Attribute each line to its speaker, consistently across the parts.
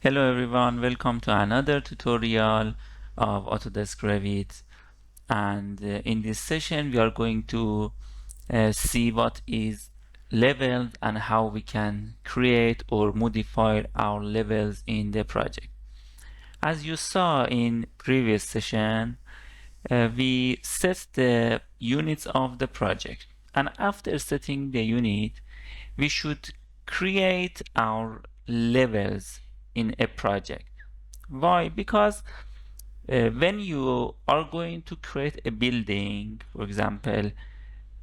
Speaker 1: Hello everyone, welcome to another tutorial of Autodesk Revit. And in this session we are going to see what is levels and how we can create or modify our levels in the project. As you saw in previous session, we set the units of the project, and after setting the unit we should create our levels in a project. Why? Because when you are going to create a building, for example,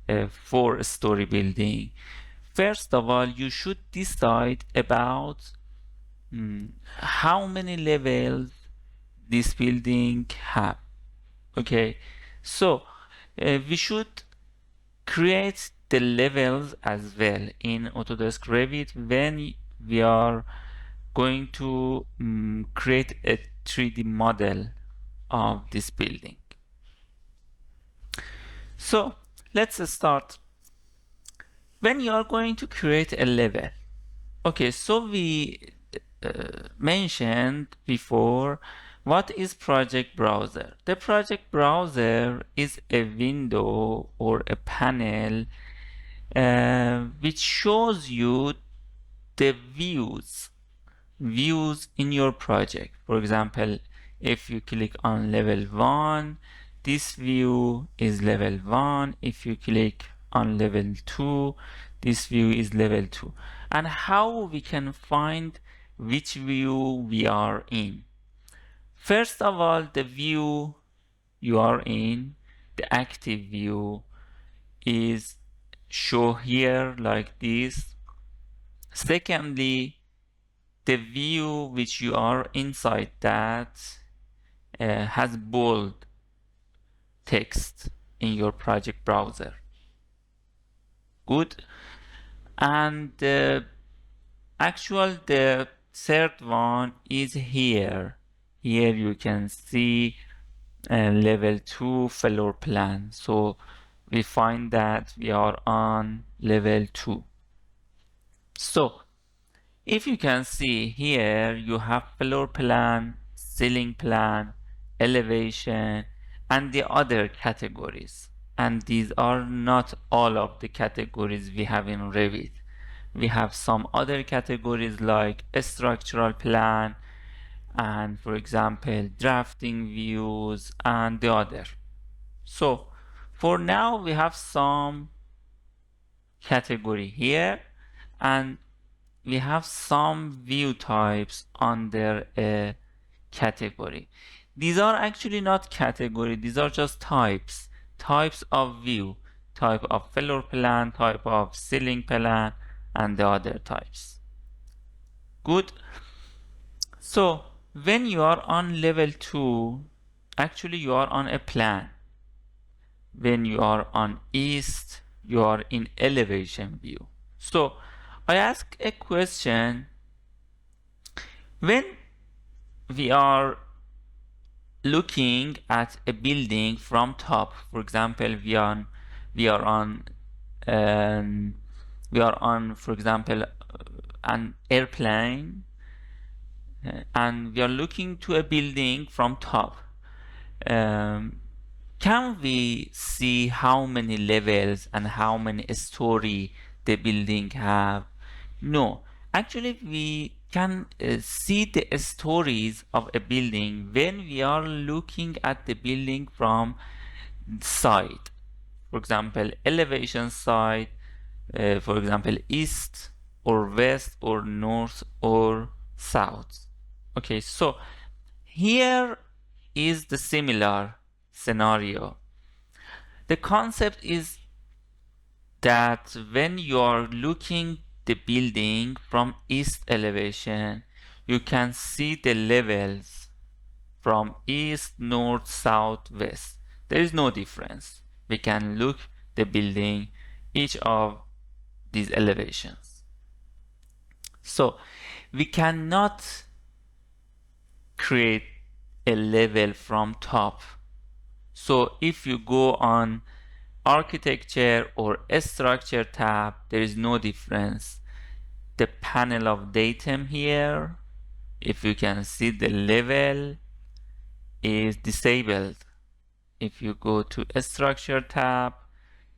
Speaker 1: a four-story building, first of all, you should decide about how many levels this building have. Okay, so we should create the levels as well in Autodesk Revit when we are going to create a 3D model of this building. So let's start. When you are going to create a level, okay, so we mentioned before what is project browser. The project browser is a window or a panel which shows you the views in your project. For example, if you click on level 1, this view is level 1. If you click on level 2, this view is level 2. And how we can find which view we are in. First of all, the view you are in, the active view, is show here like this. Secondly, the view which you are inside that has bold text in your project browser. Good. And the third one is here. Here you can see level 2 floor plan. So we find that we are on level 2. So if you can see here, you have floor plan, ceiling plan, elevation, and the other categories. And these are not all of the categories we have in Revit. We have some other categories like a structural plan and, for example, drafting views and the other. So for now, we have some category here, and we have some view types under a category. These are actually not category, these are just types of view, type of floor plan, type of ceiling plan, and the other types. Good. So when you are on level 2, actually you are on a plan. When you are on east, you are in elevation view. So I ask a question. When we are looking at a building from top, for example, we are on for example, an airplane, and we are looking to a building from top. Can we see how many levels and how many story the building have? No, actually we can see the stories of a building when we are looking at the building from side. For example, elevation side, for example, east or west or north or south. Okay, so here is the similar scenario. The concept is that when you are looking the building from east elevation, you can see the levels from east, north, south, west. There is no difference. We can look the building each of these elevations. So we cannot create a level from top. So if you go on architecture or structure tab, there is no difference. The panel of datum here if you can see, the level is disabled. If you go to a structure tab,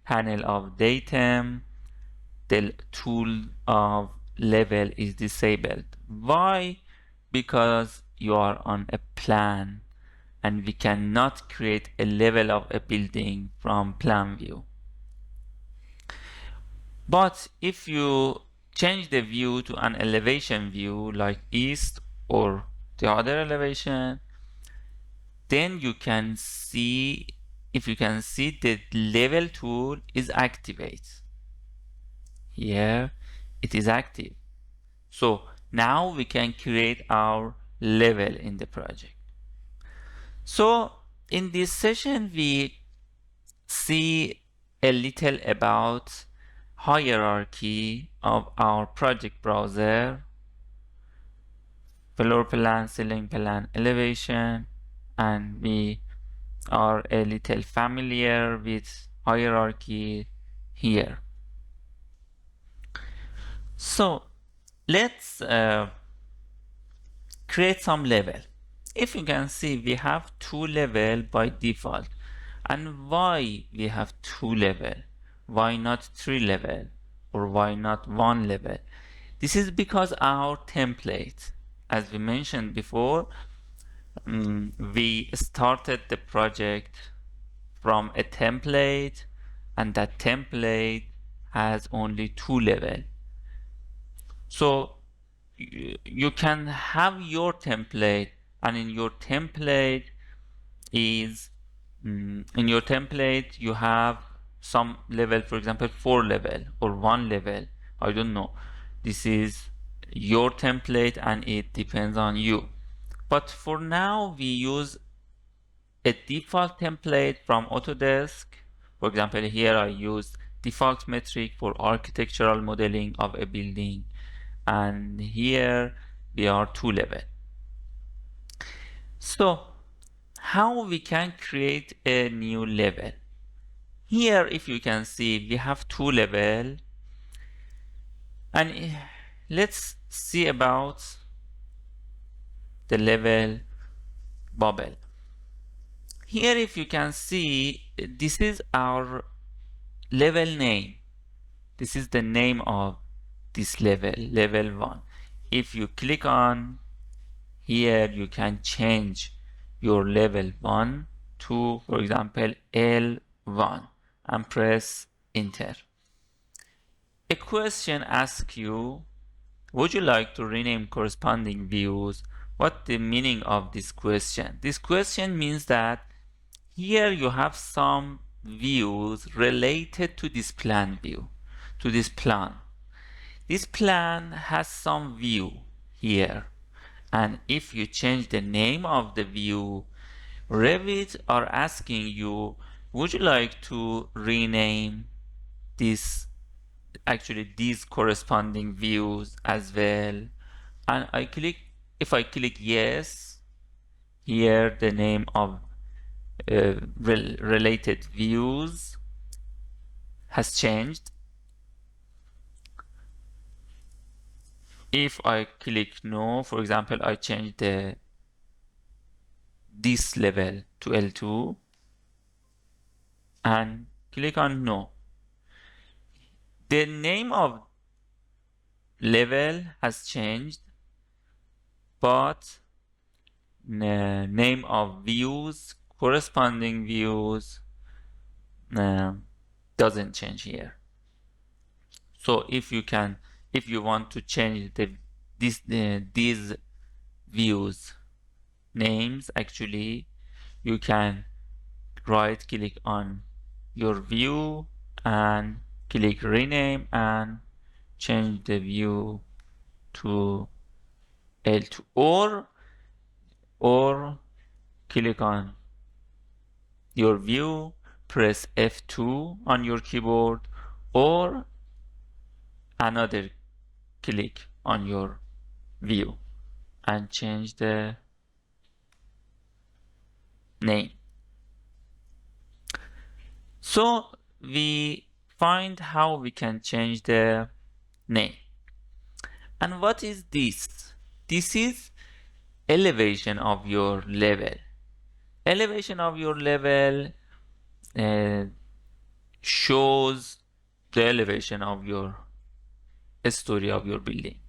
Speaker 1: panel of datum, the tool of level is disabled. Why? Because you are on a plan and we cannot create a level of a building from plan view. But if you change the view to an elevation view like east or the other elevation, then you can see, if you can see, the level tool is activated. Here it is active. So now we can create our level in the project. So in this session we see a little about hierarchy of our project browser, floor plan, ceiling plan, elevation, and we are a little familiar with hierarchy here. So let's create some level. If you can see, we have two level by default. And why we have two level? Why not three level? Or why not one level? This is because our template, as we mentioned before, we started the project from a template, and that template has only two level. So you can have your template, and in your template you have some level, for example 4 level or 1 level, I don't know. This is your template and it depends on you. But for now we use a default template from Autodesk. For example, here I use default metric for architectural modeling of a building, and here we are 2 level. So how we can create a new level? Here, if you can see, we have 2 level, and let's see about the level bubble. Here, if you can see, this is our level name. This is the name of this level, level 1. If you click on here, you can change your level 1 to, for example, L1 and press enter. A question asks you, would you like to rename corresponding views? What the meaning of this question? This question means that here you have some views related to this plan view, to this plan. This plan has some view here, and if you change the name of the view, Revit are asking you, would you like to rename this, actually these corresponding views as well? And if I click yes, here the name of related views has changed. If I click no, for example, I change this level to L2 and click on no. The name of level has changed, but the name of views, corresponding views, doesn't change here. So if you want to change these views names, actually you can right click on your view and click rename and change the view to L2, or click on your view, press F2 on your keyboard, or another click on your view and change the name. So we find how we can change the name. And what is this? This is elevation of your level. Elevation of your level uh, shows the elevation of your story of your building.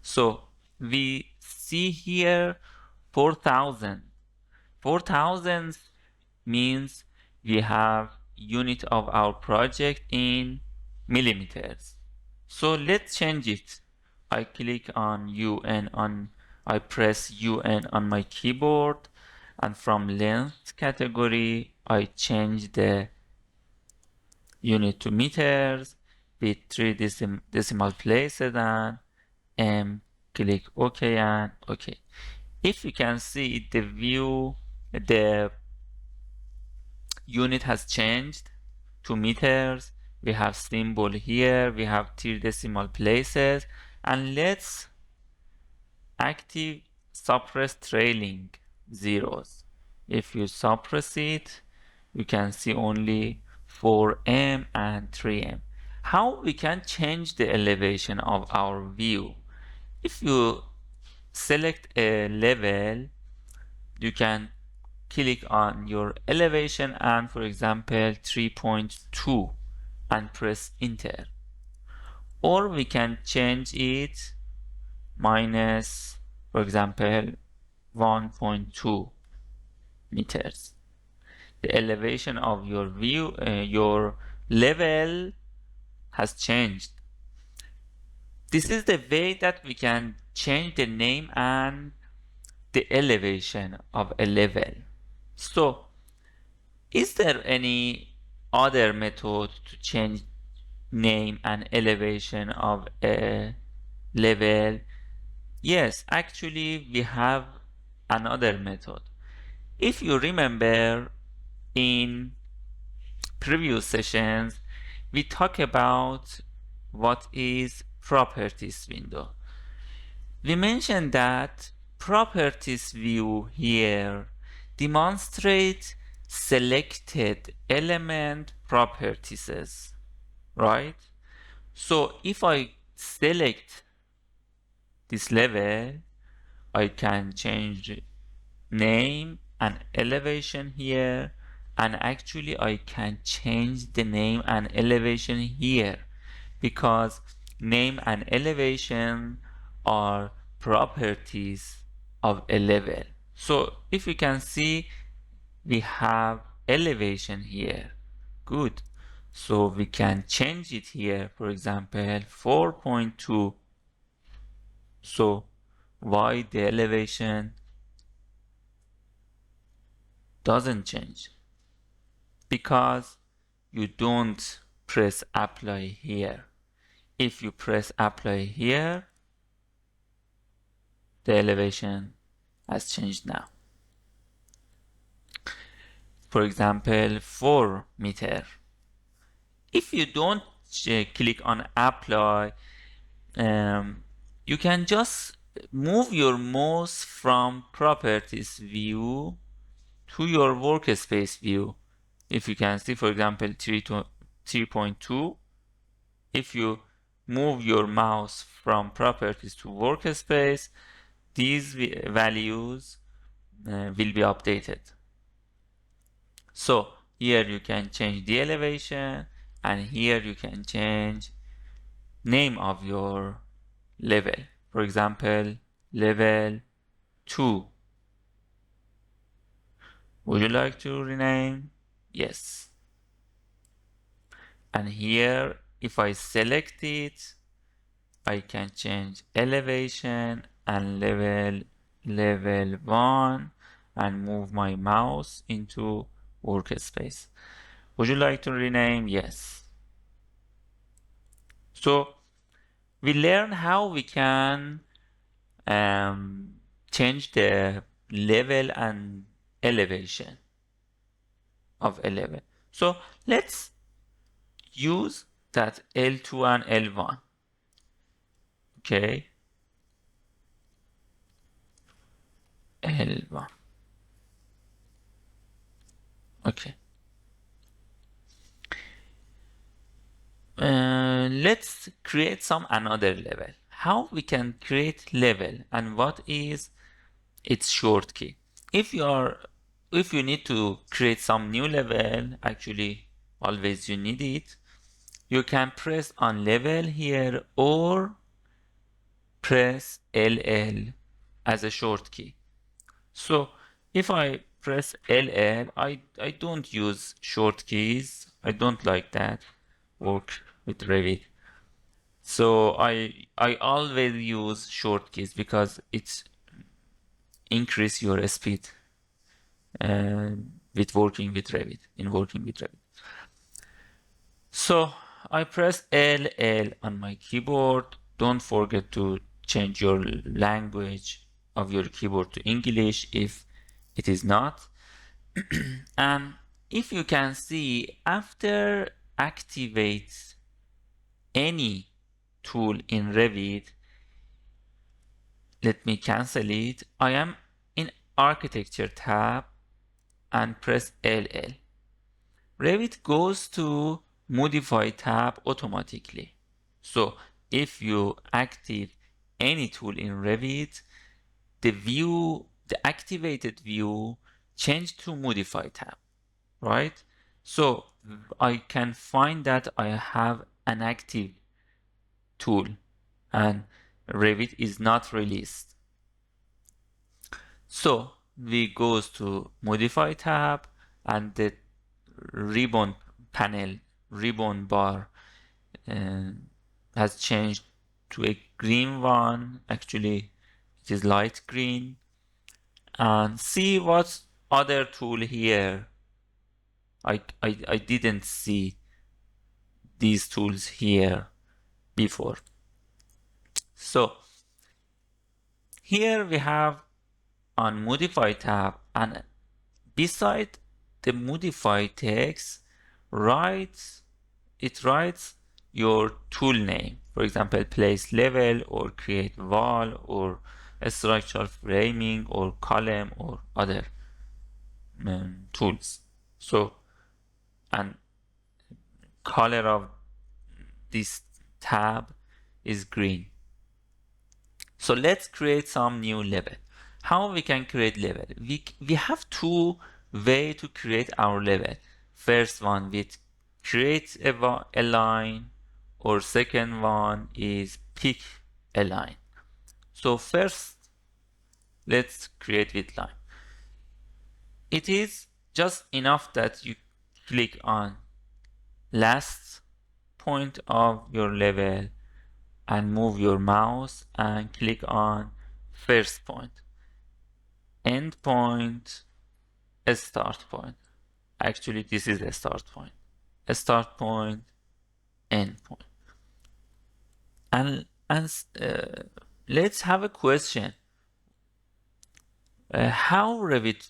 Speaker 1: So we see here 4,000. 4,000 means we have unit of our project in millimeters. So let's change it. I click on UN I press UN on my keyboard, and from length category I change the unit to meters with three decimal places and click OK and OK. If you can see the view, the unit has changed to meters. We have symbol here, we have three decimal places, and let's active suppress trailing zeros. If you suppress it, you can see only 4M and 3M. How we can change the elevation of our view? If you select a level, you can click on your elevation and, for example, 3.2 and press enter. Or we can change it minus, for example, 1.2 meters. The elevation of your view, your level has changed. This is the way that we can change the name and the elevation of a level. So, is there any other method to change name and elevation of a level? Yes, actually we have another method. If you remember, in previous sessions we talked about what is properties window. We mentioned that properties view here demonstrates selected element properties, right? So if I select this level, I can change name and elevation here, and actually I can change the name and elevation here because name and elevation are properties of a level. So if you can see, we have elevation here. Good. So we can change it here, for example 4.2. So why the elevation doesn't change? Because you don't press apply here. If you press apply here, the elevation has changed now. For example, 4 meter. If you don't click on apply, you can just move your mouse from properties view to your workspace view. If you can see, for example, 3.2, if you move your mouse from properties to workspace, these values will be updated. So here you can change the elevation, and here you can change name of your level. For example, level 2. Would you like to rename? Yes. And here, if I select it, I can change elevation and level 1 and move my mouse into workspace. Would you like to rename? Yes. So we learn how we can change the level and elevation of a level. So let's use that L2 and L1. Okay, L1. Okay. Let's create some another level. How we can create level and what is it's short key. If you need to create some new level, actually always you need it, you can press on level here or press LL as a short key. So if I press LL, I don't use short keys. I don't like that work with Revit. So I always use short keys because it's increase your speed with working with Revit, in working with Revit. So I press LL on my keyboard. Don't forget to change your language of your keyboard to English if it is not. And if you can see, after activate any tool in Revit, let me cancel it. I am in Architecture tab and press LL. Revit goes to Modify tab automatically. So if you active any tool in Revit, the activated view change to Modify tab, right? So I can find that I have an active tool and Revit is not released. So we goes to Modify tab and the ribbon panel, ribbon bar has changed to a green one. Actually, it is light green. And see what other tool here. I didn't see these tools here before. So here we have on Modify tab, and beside the Modify text, it writes your tool name. For example, place level or create wall or a structural framing or column or other tools. So, and color of this tab is green. So let's create some new level. How we can create level? We have two way to create our level. First one with create a line, or second one is pick a line. So first, let's create with line. It is just enough that you click on last point of your level and move your mouse and click on first point, end point, a start point. Actually, this is a start point, a start point, end point. And let's have a question. How Revit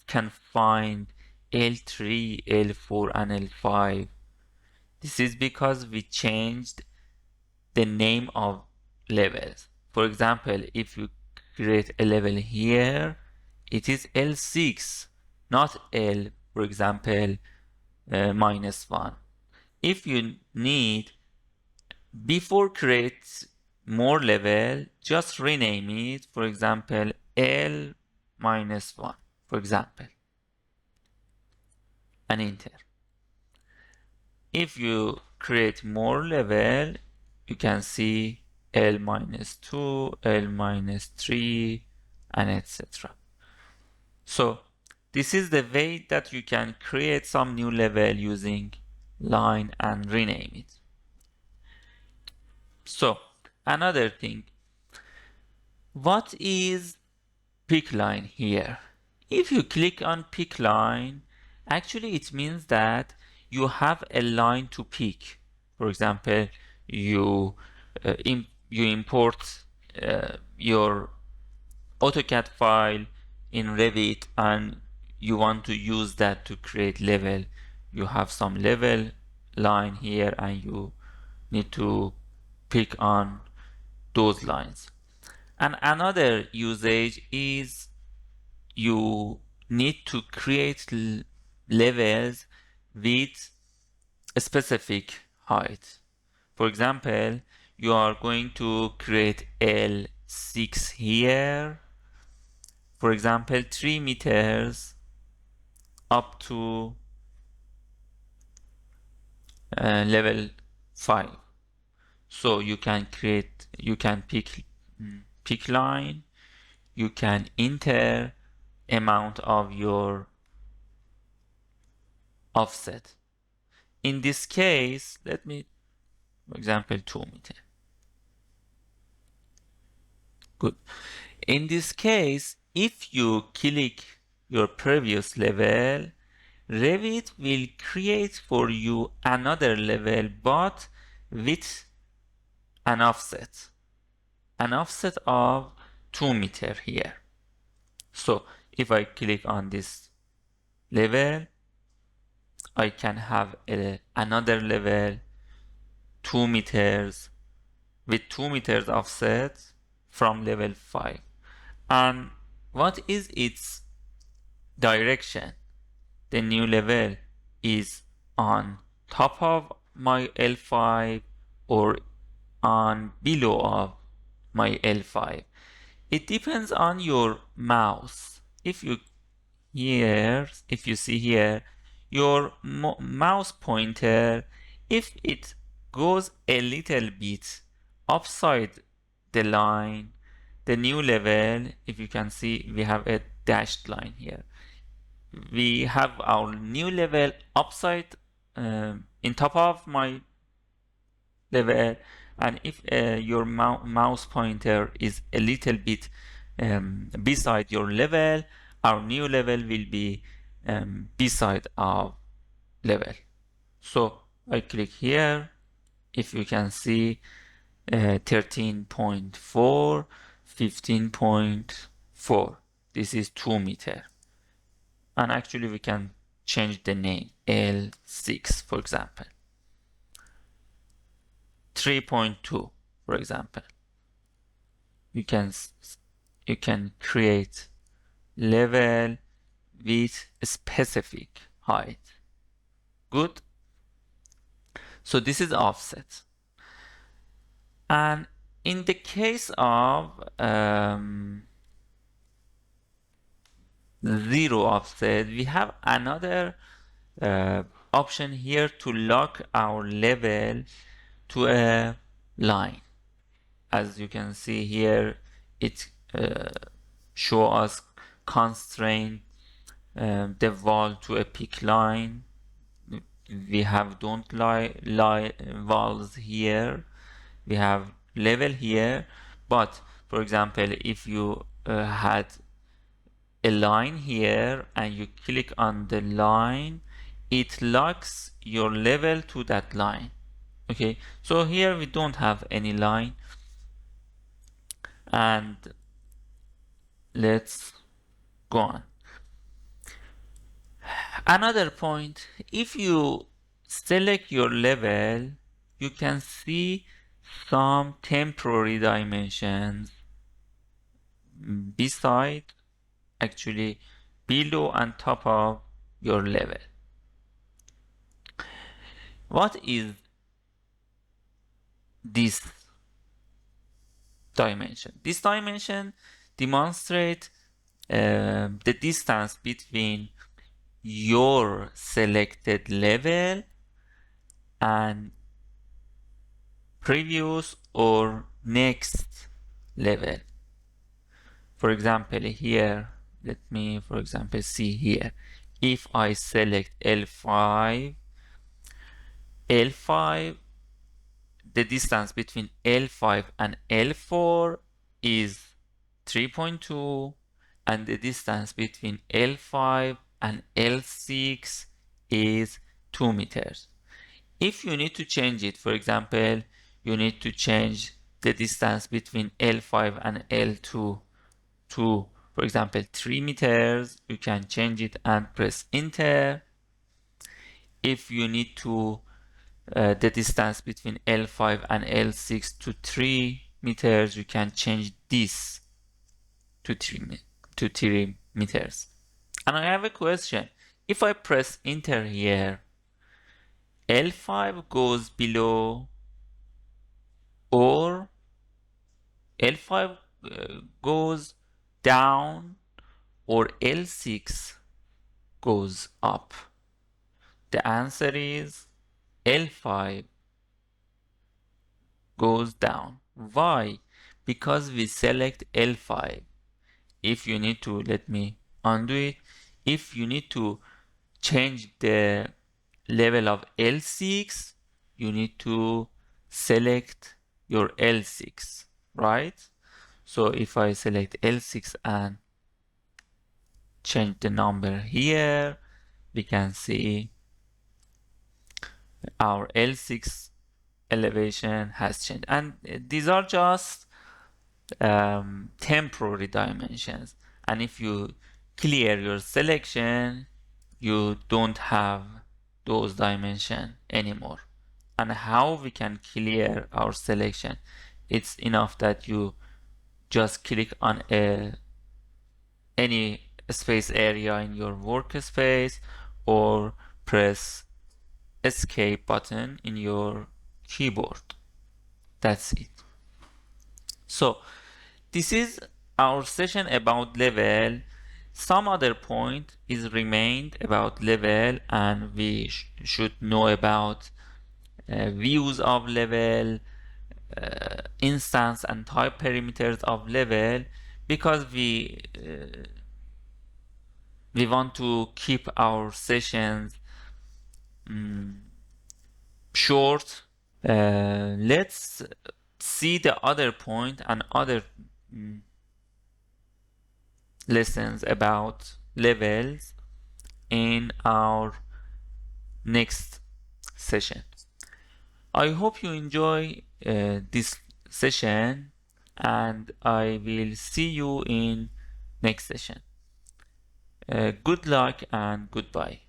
Speaker 1: can find L3, L4, and L5? This is because we changed the name of levels. For example, if you create a level here, it is L6, not L, for example, -1. If you need, before create more level, just rename it, for example, L-1, for example, and enter. If you create more level, you can see L-2, L-3, and etc. So this is the way that you can create some new level using line and rename it. So another thing, what is pick line here? If you click on pick line, actually it means that you have a line to pick. For example, you you import your AutoCAD file in Revit and you want to use that to create level. You have some level line here and you need to pick on those lines. And another usage is you need to create levels with a specific height. For example, you are going to create L6 here for example, 3 meters up to level 5. So you can pick line, you can enter amount of your offset. In this case, let me, for example, 2 meter. Good. In this case, if you click your previous level, Revit will create for you another level, but with an offset of 2 meter here. So if I click on this level, I can have another level 2 meters with 2 meters offset from level 5. And what is its direction? The new level is on top of my L5 or on below of my L5. It depends on your mouse. If you see here, your mouse pointer, if it goes a little bit upside the line, the new level, if you can see, we have a dashed line here. We have our new level upside in top of my level, and if your mouse pointer is a little bit beside your level, our new level will be beside our level. So I click here. If you can see 13.4, 15.4. This is 2 meter. And actually we can change the name L6, for example. 3.2, for example. You can create level with a specific height. Good. So this is offset. And in the case of zero offset, we have another option here to lock our level to a line. As you can see here, it show us constrain the wall to a peak line. We have don't lie walls here. We have level here, but for example, if you had a line here and you click on the line, it locks your level to that line. Okay, so here we don't have any line, and let's go on. Another point, if you select your level, you can see some temporary dimensions beside, actually below and top of your level. What is this dimension? This dimension demonstrates the distance between your selected level and previous or next level. For example, here, let me, for example, see here. If I select L5, the distance between L5 and L4 is 3.2, and the distance between L5 and L6 is 2 meters. If you need to change it, for example, you need to change the distance between L5 and L2 to, for example, 3 meters, you can change it and press enter. If you need to the distance between L5 and L6 to 3 meters, you can change this to 3 meters. And I have a question. If I press enter here, L5 goes below or L5 goes down or L6 goes up? The answer is L5 goes down. Why? Because we select L5. If you need to, let me undo it. If you need to change the level of L6, you need to select your L6, right? So if I select L6 and change the number here, we can see our L6 elevation has changed. And these are just temporary dimensions. And if you clear your selection, you don't have those dimensions anymore. And how we can clear our selection? It's enough that you just click on any space area in your workspace or press escape button in your keyboard. That's it. So this is our session about level. Some other point is remained about level, and we should know about views of level, instance and type parameters of level, because we want to keep our sessions short. Let's see the other point and other lessons about levels in our next session. I hope you enjoy this session, and I will see you in next session. Good luck and goodbye.